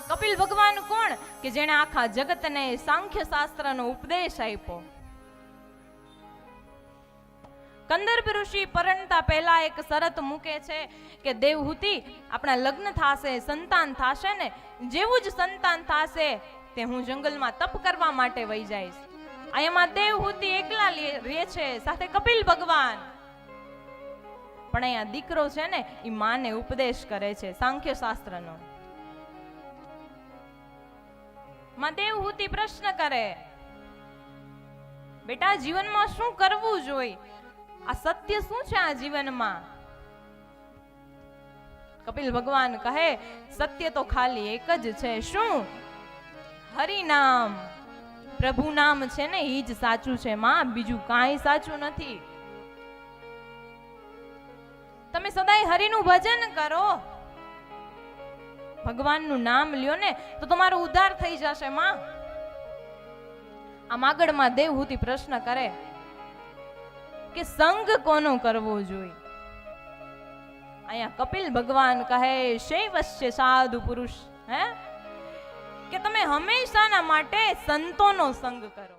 આ કપિલ ભગવાન કોણ કે જેણે આખા જગતને સાંખ્ય શાસ્ત્રનો ઉપદેશ આપ્યો. કંદર્પ ઋષિ પરણતા પહેલા એક શરત મૂકે છે કે દેવહૂતિ આપણા લગ્ન થાશે, સંતાન થાશે ને, જેવું જ સંતાન થાશે તે હું જંગલમાં તપ કરવા માટે વહી જઈશ. અહીંયામાં દેવહૂતિ એકલા રહે છે, સાથે કપિલ ભગવાન. પણ અહીંયા દીકરો છે ને એ માને ઉપદેશ કરે છે સાંખ્ય શાસ્ત્રનો. માં દેવહૂતિ પ્રશ્ન કરે, બેટા જીવનમાં શું કરવું જોઈએ, આ સત્ય શું છે આ જીવનમાં? કપિલ ભગવાન કહે, સત્ય તો ખાલી એક જ છે. શું? હરિનામ. પ્રભુ નામ છે ને એ જ સાચું છે માં, બીજું કાંઈ સાચું નથી. તમે સદાય હરિનું ભજન કરો, ભગવાનનું નામ લ્યો ને તો તમારો ઉદ્ધાર થઈ જશે માં. આમ આગળમાં દેવહૂતિ પ્રશ્ન કરે કે સંગ કોનો કરવો જોઈએ? અહીંયા કપિલ ભગવાન કહે, શૈવસ્ય સાધુ પુરુષ, હે કે તમે હંમેશાના માટે સંતોનો સંગ કરો.